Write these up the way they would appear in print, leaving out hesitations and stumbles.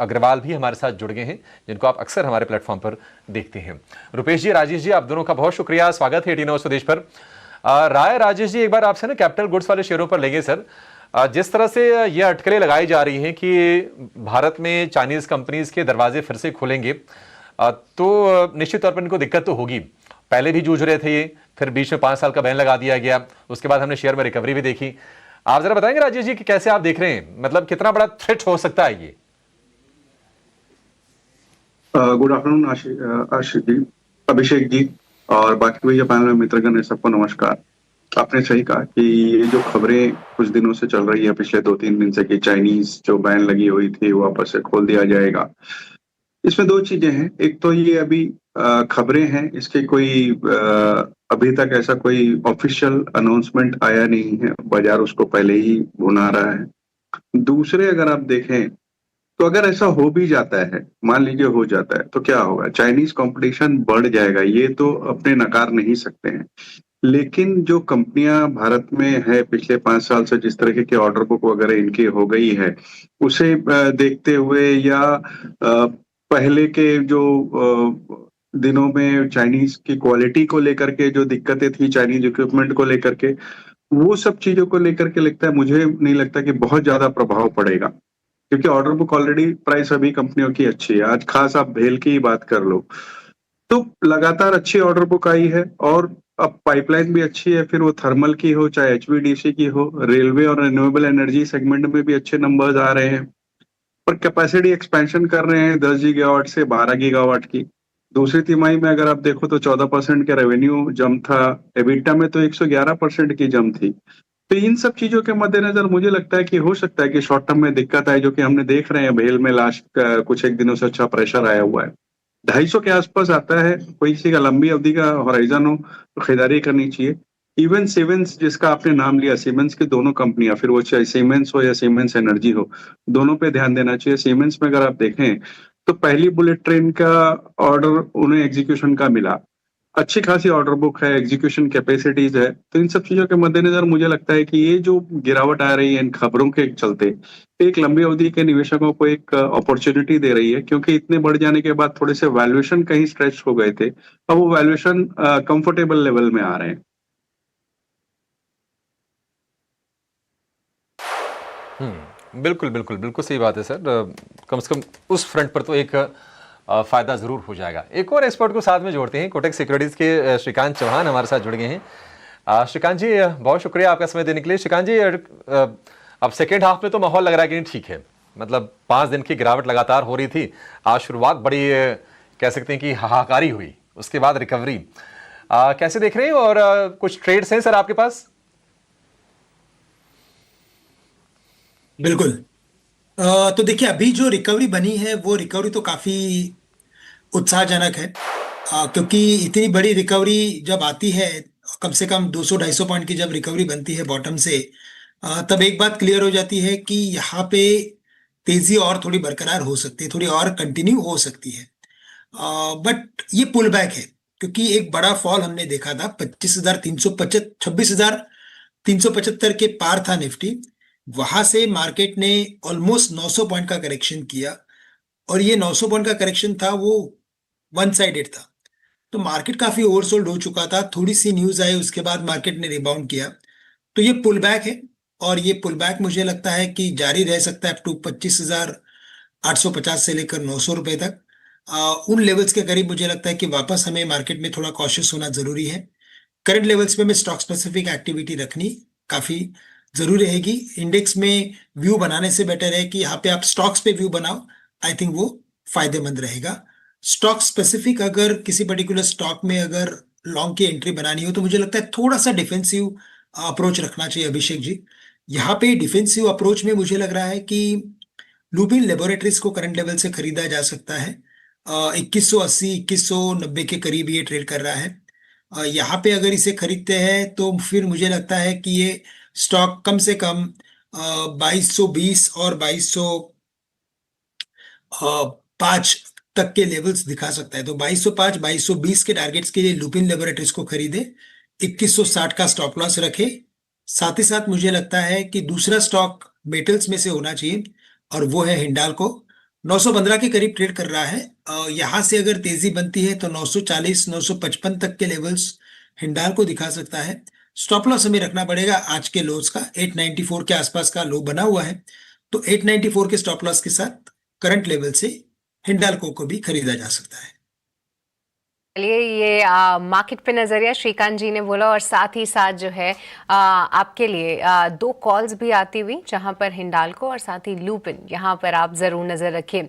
अग्रवाल भी हमारे साथ जुड़ गए हैं, जिनको आप अक्सर हमारे प्लेटफॉर्म पर देखते हैं। रुपेश जी, राजेश जी, आप दोनों का बहुत शुक्रिया, स्वागत है 18 आवर्स स्वदेश पर। राय, राजेश जी, एक बार आपसे ना कैपिटल गुड्स वाले शेयरों पर लेंगे सर। जिस तरह से ये अटकलें लगाई जा रही हैं कि भारत में चाइनीज कंपनीज के दरवाजे फिर से खुलेंगे, तो निश्चित तौर पर इनको दिक्कत तो होगी। पहले भी जूझ रहे थे ये, फिर बीच में 5 साल का बैन लगा दिया गया, उसके बाद हमने शेयर में रिकवरी भी देखी। आप जरा बताएंगे राजेश जी कि कैसे आप देख रहे हैं, मतलब कितना बड़ा थ्रेट हो सकता है ये? गुड आफ्टरनून आशीष जी, अभिषेक जी और बाकी भी जो पैनल में मित्रगण है, सबको नमस्कार। आपने सही कहा कि ये जो खबरें कुछ दिनों से चल रही है, पिछले 2-3 दिन से, कि चाइनीज जो बैन लगी हुई थी वो वापस से खोल दिया जाएगा, इसमें दो चीजें हैं। एक तो ये अभी खबरें हैं, इसके कोई अभी तक ऐसा कोई ऑफिशियल अनाउंसमेंट आया नहीं है, बाजार उसको पहले ही भुना रहा है। दूसरे, अगर आप देखें तो अगर ऐसा हो भी जाता है, मान लीजिए हो जाता है, तो क्या होगा? चाइनीज कंपटीशन बढ़ जाएगा, ये तो अपने नकार नहीं सकते हैं। लेकिन जो कंपनियां भारत में है पिछले 5 साल से, जिस तरह के ऑर्डर बुक वगैरह इनकी हो गई है, उसे देखते हुए, या पहले के जो दिनों में चाइनीज की क्वालिटी को लेकर के जो दिक्कतें थी, चाइनीज इक्विपमेंट को लेकर के, वो सब चीजों को लेकर के लगता है, मुझे नहीं लगता कि बहुत ज्यादा प्रभाव पड़ेगा, क्योंकि ऑर्डर बुक ऑलरेडी, प्राइस अभी कंपनियों की अच्छी है। आज खास आप भेल की ही बात कर लो तो लगातार अच्छी ऑर्डर बुक आई है, और अब पाइपलाइन भी अच्छी है, फिर वो थर्मल की हो चाहे एचवीडीसी की हो, रेलवे और रिन्यूएबल एनर्जी सेगमेंट में भी अच्छे नंबर्स आ रहे हैं। और कैपेसिटी एक्सपेंशन कर रहे हैं 10 गीगावाट से 12 गीगावाट की। दूसरी तिमाही में अगर आप देखो तो 14% का रेवेन्यू जंप था, एबिटा में तो 111% की जंप थी। तो इन सब चीजों के मद्देनजर मुझे लगता है कि हो सकता है कि शॉर्ट टर्म में दिक्कत आए, जो कि हमने देख रहे हैं भेल में लास्ट कुछ एक दिनों से अच्छा प्रेशर आया हुआ है। 250 के आसपास आता है, कोई सी का लंबी अवधि का होराइजन हो तो खरीदारी करनी चाहिए। इवन सीमेंस, जिसका आपने नाम लिया, सीमेंस की दोनों कंपनियां, फिर वो चाहे सीमेंस हो या सीमेंस एनर्जी हो, दोनों पे ध्यान देना चाहिए। सीमेंस में अगर आप देखें तो पहली बुलेट ट्रेन का ऑर्डर उन्हें एग्जीक्यूशन का मिला, अच्छी खासी ऑर्डर बुक है, एग्जीक्यूशन कैपेसिटीज है। तो इन सब चीजों के मद्देनजर मुझे लगता है कि ये जो गिरावट आ रही है इन खबरों के चलते, एक लंबी अवधि के निवेशकों को एक अपॉर्चुनिटी दे रही है, क्योंकि इतने बढ़ जाने के बाद थोड़े से वैल्यूएशन कहीं स्ट्रेच हो गए थे, अब वो वैल्यूएशन कंफर्टेबल लेवल में आ रहे हैं। बिल्कुल बिल्कुल बिल्कुल सही बात है सर। कम से कम उस फ्रंट पर तो एक फायदा जरूर हो जाएगा। एक और एक्सपर्ट को साथ में जोड़ते हैं, कोटक सिक्योरिटीज के श्रीकांत चौहान हमारे साथ जुड़ गए हैं। श्रीकांत जी, बहुत शुक्रिया आपका समय देने के लिए। श्रीकांत जी, अब सेकेंड हाफ में तो माहौल लग रहा है कि ठीक है, मतलब 5 दिन की गिरावट लगातार हो रही थी, आज शुरुआत बड़ी कह सकते हैं कि हाहाकारी हुई, उसके बाद रिकवरी। कैसे देख रहे हैं, और कुछ ट्रेड्स हैं सर आपके पास? बिल्कुल। तो देखिए, अभी जो रिकवरी बनी है वो रिकवरी तो काफी उत्साहजनक है, क्योंकि इतनी बड़ी रिकवरी जब आती है, कम से कम 200-250 पॉइंट की जब रिकवरी बनती है बॉटम से, तब एक बात क्लियर हो जाती है कि यहाँ पे तेजी और थोड़ी बरकरार हो सकती है, थोड़ी और कंटिन्यू हो सकती है। बट ये पुल बैक है, क्योंकि एक बड़ा फॉल हमने देखा था, 25,375, 26,375 के पार था निफ्टी। वहां से मार्केट ने ऑलमोस्ट 900 पॉइंट का करेक्शन किया, और ये 900 पॉइंट का करेक्शन था वो वन साइडेड था। तो मार्केट काफी ओवरसोल्ड हो चुका था, थोड़ी सी न्यूज आई, उसके बाद मार्केट ने रिबाउंड किया। तो ये पुल बैक है, और ये पुल बैक मुझे लगता है कि जारी रह सकता है अप टू 25,850 से लेकर 900 रुपए तक। उन लेवल्स के करीब मुझे लगता है कि वापस हमें मार्केट में थोड़ा कॉशियस होना जरूरी है। करंट लेवल्स पे में स्टॉक स्पेसिफिक एक्टिविटी रखनी काफी जरूरी रहेगी। इंडेक्स में व्यू बनाने से बेटर है कि यहाँ पे आप स्टॉक्स पे व्यू बनाओ, आई थिंक वो फायदेमंद रहेगा। स्टॉक स्पेसिफिक अगर किसी पर्टिकुलर स्टॉक में अगर लॉन्ग की एंट्री बनानी हो, तो मुझे लगता है थोड़ा सा डिफेंसिव अप्रोच रखना चाहिए अभिषेक जी। यहाँ पे डिफेंसिव अप्रोच में मुझे लग रहा है कि लुपिन लेबोरेटरीज को करंट लेवल से खरीदा जा सकता है। 2180 2190 के करीब ये ट्रेड कर रहा है। यहाँ पे अगर इसे खरीदते हैं तो फिर मुझे लगता है कि ये स्टॉक कम से कम 2220 और 2205 तक के लेवल्स दिखा सकता है। तो 2205 2220 के टारगेट्स के लिए लुपिन लेबोरेटरीज को खरीदे, 2160 का स्टॉप लॉस रखे। साथ ही साथ मुझे लगता है कि दूसरा स्टॉक मेटल्स में से होना चाहिए, और वो है हिंडाल्को। 915 के करीब ट्रेड कर रहा है। यहाँ से अगर तेजी बनती है तो 940 955 तक के लेवल्स हिंडाल को दिखा सकता है। स्टॉप लॉस हमें रखना पड़ेगा आज के लोज का, 894 के आसपास का लो बना हुआ है, तो 894 के स्टॉप लॉस के साथ करंट लेवल से हिंडाल्को को भी खरीदा जा सकता है। चलिए, ये मार्केट पे नजरिया श्रीकांत जी ने बोला, और साथ ही साथ जो है आपके लिए दो कॉल्स भी आती हुई, जहां पर हिंडाल्को और साथ ही लुपिन, यहां पर आप जरूर नजर रखें।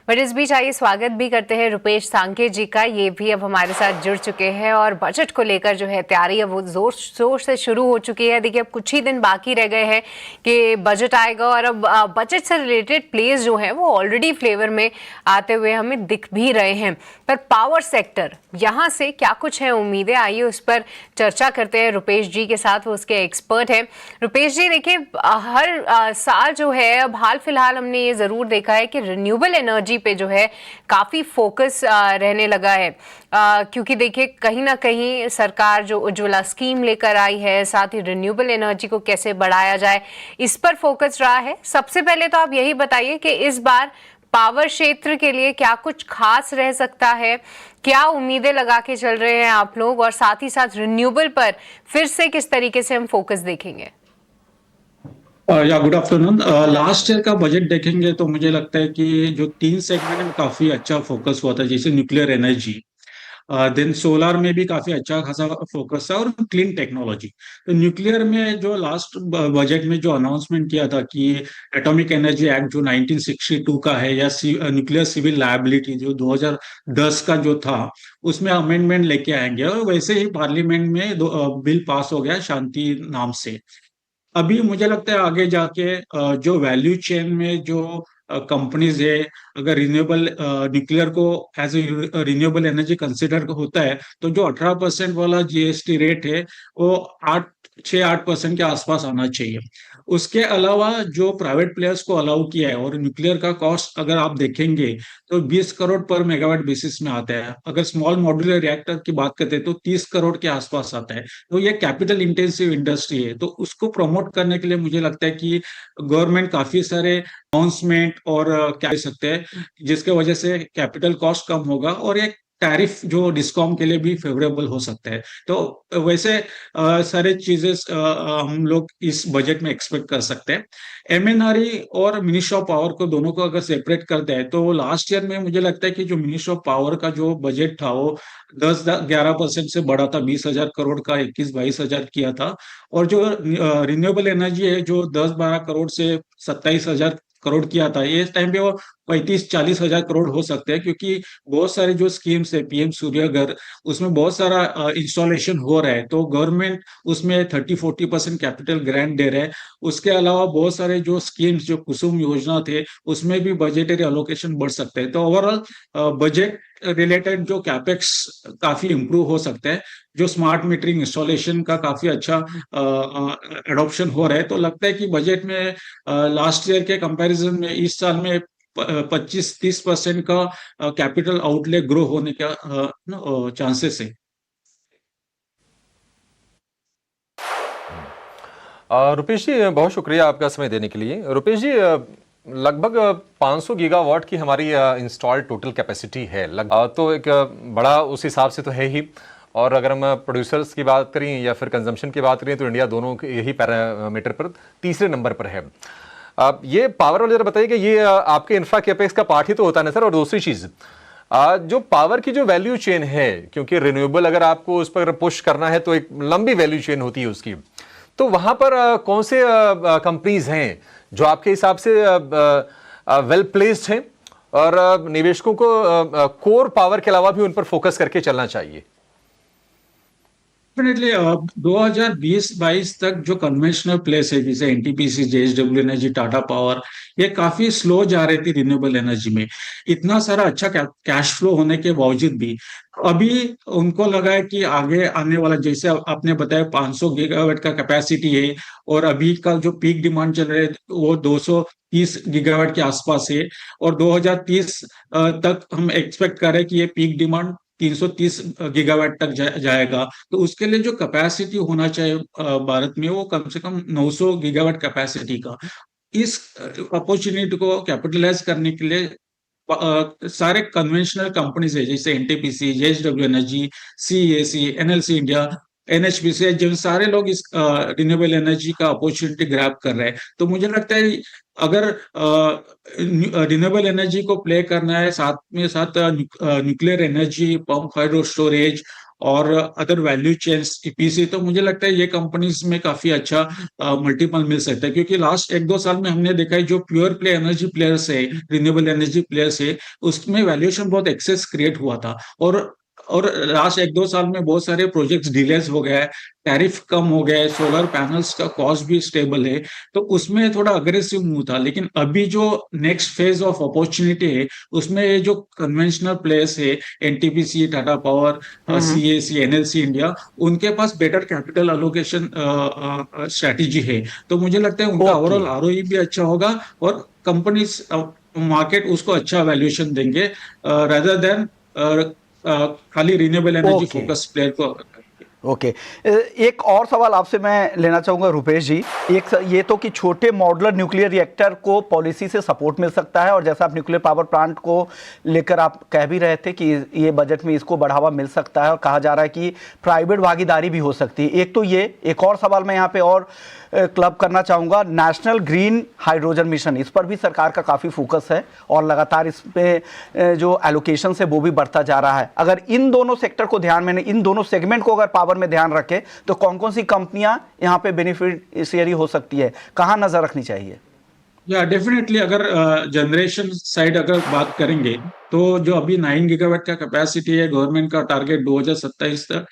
बट इस बीच आइए स्वागत भी करते हैं रुपेश सांकेत जी का। ये भी अब हमारे साथ जुड़ चुके हैं और बजट को लेकर जो है तैयारी अब वो जोर शोर से शुरू हो चुकी है। देखिए, अब कुछ ही दिन बाकी रह गए हैं कि बजट आएगा, और अब बजट से रिलेटेड प्लेस जो है वो ऑलरेडी फ्लेवर में आते हुए हमें दिख भी रहे हैं। पर पावर सेक्टर, यहाँ से क्या कुछ है उम्मीदें, आइए उस पर चर्चा करते हैं रुपेश जी के साथ, वो उसके एक्सपर्ट हैं। रुपेश जी, देखिए, हर साल जो है, अब हाल फिलहाल हमने ये जरूर देखा है कि रिन्यूएबल एनर्जी पे जो है काफी फोकस रहने लगा है, क्योंकि देखिए कहीं ना कहीं सरकार जो उज्ज्वला स्कीम लेकर आई है, साथ ही रिन्यूएबल एनर्जी को कैसे बढ़ाया जाए, इस पर फोकस रहा है। सबसे पहले तो आप यही बताइए कि इस बार पावर क्षेत्र के लिए क्या कुछ खास रह सकता है, क्या उम्मीदें लगा के चल रहे हैं आप लोग, और साथ ही साथ रिन्यूएबल पर फिर से किस तरीके से हम फोकस देखेंगे? या गुड आफ्टरनून। लास्ट ईयर का बजट देखेंगे तो मुझे लगता है कि जो 3 सेगमेंट में काफी अच्छा फोकस हुआ था, जैसे न्यूक्लियर एनर्जी, देन सोलर में भी काफी अच्छा खासा फोकस है, और क्लीन टेक्नोलॉजी। तो न्यूक्लियर में जो लास्ट बजट में जो अनाउंसमेंट किया था कि एटॉमिक एनर्जी एक्ट जो 1962 का है, या न्यूक्लियर सिविल लायबिलिटी जो 2010 का जो था, उसमें अमेंडमेंट लेके आएंगे, और वैसे ही पार्लियामेंट में बिल पास हो गया शांति नाम से। अभी मुझे लगता है आगे जाके जो वैल्यू चेन में जो कंपनीज है, अगर रिन्यूएबल न्यूक्लियर को as a renewable energy consider होता है, तो जो 18% वाला जीएसटी रेट है वो 8-8% के आसपास आना चाहिए। उसके अलावा जो प्राइवेट प्लेयर्स को अलाउ किया है, और न्यूक्लियर का कॉस्ट अगर आप देखेंगे तो 20 करोड़ पर मेगावाट बेसिस में आता है। अगर स्मॉल मॉड्यूलर रिएक्टर की बात करते हैं तो 30 करोड़ के आसपास आता है। तो ये कैपिटल इंटेंसिव इंडस्ट्री है, तो उसको प्रमोट करने के लिए मुझे लगता है कि गवर्नमेंट काफी सारे अनाउंसमेंट और क्या कह सकते हैं, जिसके वजह से कैपिटल कॉस्ट कम होगा, और एक टैरिफ जो डिस्कॉम के लिए भी फेवरेबल हो सकता है। तो वैसे सारे चीजें हम लोग इस बजट में एक्सपेक्ट कर सकते हैं। एमएनआरई और मिनिस्ट्री ऑफ पावर को, दोनों को अगर सेपरेट करते हैं, तो लास्ट ईयर में मुझे लगता है कि जो मिनिस्ट्री ऑफ पावर का जो बजट था वो 10-11% से बढ़ा था, 20,000 करोड़ का 21-22,000 किया था। और जो रिन्यूएबल एनर्जी है, जो 10-12 करोड़ से 27,000 करोड़ किया था, ये टाइम पे वो 35-40 हजार करोड़ हो सकते हैं, क्योंकि बहुत सारे जो स्कीम्स है, पीएम सूर्य घर, उसमें बहुत सारा इंस्टॉलेशन हो रहा है, तो गवर्नमेंट उसमें 30-40% कैपिटल ग्रांट दे रहे हैं। उसके अलावा बहुत सारे जो स्कीम्स, जो कुसुम योजना थे, उसमें भी बजटरी एलोकेशन बढ़ सकते हैं। तो ओवरऑल बजट रिलेटेड जो कैपेक्स काफी इंप्रूव हो सकते हैं। जो स्मार्ट मीटरिंग इंस्टॉलेशन का काफी अच्छा एडॉप्शन हो रहा है, तो लगता है कि बजट में लास्ट ईयर के कंपैरिजन में इस साल में 25-30% का कैपिटल आउटले ग्रो होने का चांसेस है। रुपेश जी, बहुत शुक्रिया आपका समय देने के लिए। रुपेश जी, लगभग 500 गीगावाट की हमारी इंस्टॉल्ड टोटल कैपेसिटी है, तो एक बड़ा उस हिसाब से तो है ही। और अगर हम प्रोड्यूसर्स की बात करें या फिर कंजम्पशन की बात करें, तो इंडिया दोनों यही पैरामीटर पर तीसरे नंबर पर है। ये पावर वाले जरा बताइए कि ये आपके इंफ्रा कैपेक्स का पार्ट ही तो होता है ना सर। और दूसरी चीज, जो पावर की जो वैल्यू चेन है, क्योंकि रिन्यूएबल अगर आपको उस पर पुश करना है तो एक लंबी वैल्यू चेन होती है उसकी, तो वहां पर कौन से कंपनीज हैं जो आपके हिसाब से वेल प्लेस्ड हैं, और निवेशकों को कोर पावर के अलावा भी उन पर फोकस करके चलना चाहिए? डेफिनेटली 2020-22 तक जो कन्वेंशनल प्लेस है, जैसे NTPC, JSW energy, Tata power, ये काफी स्लो जा रही थी रिन्यूएबल एनर्जी में। इतना सारा अच्छा कैश फ्लो होने के बावजूद भी अभी उनको लगा है कि आगे आने वाला, जैसे आपने बताया 500 गीगावाट का कैपेसिटी है, और अभी का जो पीक डिमांड चल रहा है वो 230 गीगावाट के आसपास है, और 2030 तक हम एक्सपेक्ट कर रहे हैं कि ये पीक डिमांड 330 गीगावाट तक जाएगा। तो उसके लिए जो कैपेसिटी होना चाहिए भारत में, वो कम से कम 900 गीगावाट कैपेसिटी का। इस अपॉर्चुनिटी को कैपिटलाइज करने के लिए सारे कन्वेंशनल कंपनीज है जैसे NTPC, JSW energy, CESC, NLC India, NHPC, जिन सारे लोग इस रिन्यूएबल एनर्जी का अपॉर्चुनिटी ग्रैब कर रहे हैं। तो मुझे लगता है अगर रिन्यूएबल एनर्जी को प्ले करना है, साथ में साथ nuclear energy, pump hydro storage और अदर वैल्यू चेन्स ईपीसी, तो मुझे लगता है ये कंपनीज में काफी अच्छा मल्टीपल मिल सकता है। क्योंकि लास्ट 1-2 साल में हमने देखा है जो प्योर प्ले एनर्जी प्लेयर्स है, रिन्यूएबल एनर्जी प्लेयर्स है, उसमें वैल्यूएशन बहुत एक्सेस क्रिएट हुआ था। और लास्ट 1-2 साल में बहुत सारे प्रोजेक्ट्स डिलेज हो गए, टैरिफ कम हो गए, सोलर पैनल्स का कॉस्ट भी स्टेबल है, तो उसमें थोड़ा अग्रेसिव मूव था। लेकिन अभी जो नेक्स्ट फेज ऑफ अपॉर्चुनिटी है, उसमें ये जो कन्वेंशनल प्लेयर्स है, NTPC, Tata power, CAC, NLC India, उनके पास बेटर कैपिटल अलोकेशन स्ट्रेटेजी है। तो मुझे लगता है उनका ओके। ओवरऑल आरओई भी अच्छा होगा और कंपनीज मार्केट उसको अच्छा वैल्यूएशन देंगे, रादर देन खाली renewable energy okay. Focus player को। ओके। एक और सवाल आपसे मैं लेना चाहूँगा रुपेश जी। ये तो कि छोटे मॉडुलर न्यूक्लियर रिएक्टर को पॉलिसी से सपोर्ट मिल सकता है, और जैसा आप न्यूक्लियर पावर प्लांट को लेकर आप कह भी रहे थे कि ये बजट में इसको बढ़ावा मिल सकता है, और कहा जा रहा है कि प्राइवेट भागीदारी भी हो सकती है। एक तो ये, एक और सवाल मैं यहाँ पे और क्लब करना चाहूँगा, नेशनल ग्रीन हाइड्रोजन मिशन, इस पर भी सरकार का काफ़ी फोकस है और लगातार इस पे जो एलोकेशन है वो भी बढ़ता जा रहा है। अगर इन दोनों सेक्टर को ध्यान में, इन दोनों सेगमेंट को अगर पावर में ध्यान रखे, तो कौन कौन सी कंपनियां यहाँ पे बेनिफिशियरी हो सकती है, कहाँ नजर रखनी चाहिए? या डेफिनेटली, अगर जनरेशन साइड अगर बात करेंगे, तो जो अभी 9 गीगावाट का कैपेसिटी है, गवर्नमेंट का टारगेट 2027 तक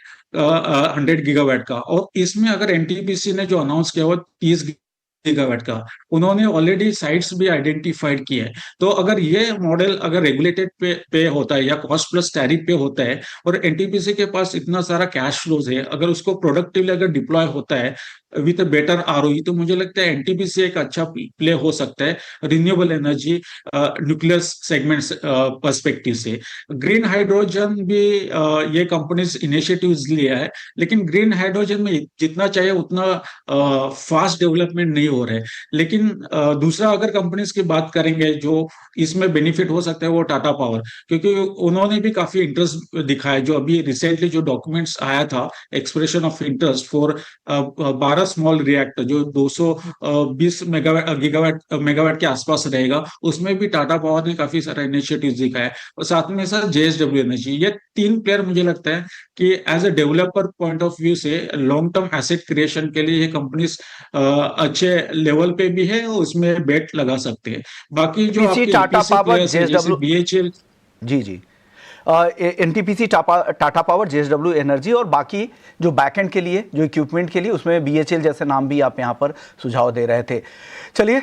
100 गीगावाट का, और इसमें अगर एनटीपीसी ने जो अनाउंस किया वो 30 गीगावाट का, उन्होंने ऑलरेडी साइट्स भी आइडेंटिफाइड किए हैं। तो अगर ये मॉडल अगर रेगुलेटेड पे होता है या कॉस्ट प्लस टैरिफ पे होता है, और एनटीपीसी के पास इतना सारा कैश फ्लोज है, अगर उसको प्रोडक्टिवली अगर डिप्लॉय होता है विद बेटर आरओई, तो मुझे लगता है एनटीपीसी एक अच्छा प्ले हो सकता है renewable energy nuclear segment perspective से। ग्रीन हाइड्रोजन भी ये कंपनीज इनिशिएटिव्स लिया है, लेकिन ग्रीन हाइड्रोजन में जितना चाहिए उतना फास्ट डेवलपमेंट नहीं हो रहा है। लेकिन दूसरा अगर कंपनीज की बात करेंगे जो इसमें बेनिफिट हो सकता है, वो टाटा पावर, क्योंकि उन्होंने भी काफी इंटरेस्ट दिखाया। जो अभी रिसेंटली जो डॉक्यूमेंट्स आया था, expression of interest for 12 small reactor जो 220 मेगावाट के आसपास रहेगा, उसमें भी टाटा पावर ने काफी सारा इनिशिएटिव दिखाया है। और साथ में साथ जेएसडब्ल्यू एनर्जी, ये 3 प्लेयर मुझे लगता है कि as a developer point of view से लॉन्ग टर्म एसेट क्रिएशन के लिए ये कंपनीज अच्छे लेवल पे भी है, और उसमें बेट लगा सकते हैं। बाकी जो आपके टाटा EPC पावर, players हैं, जैसे BHEL, जी NTPC, Tata power, JSW energy, और बाकी जो बैकएंड के लिए, जो इक्विपमेंट के लिए, उसमें बीएचईएल जैसे नाम भी आप यहाँ पर सुझाव दे रहे थे। चलिए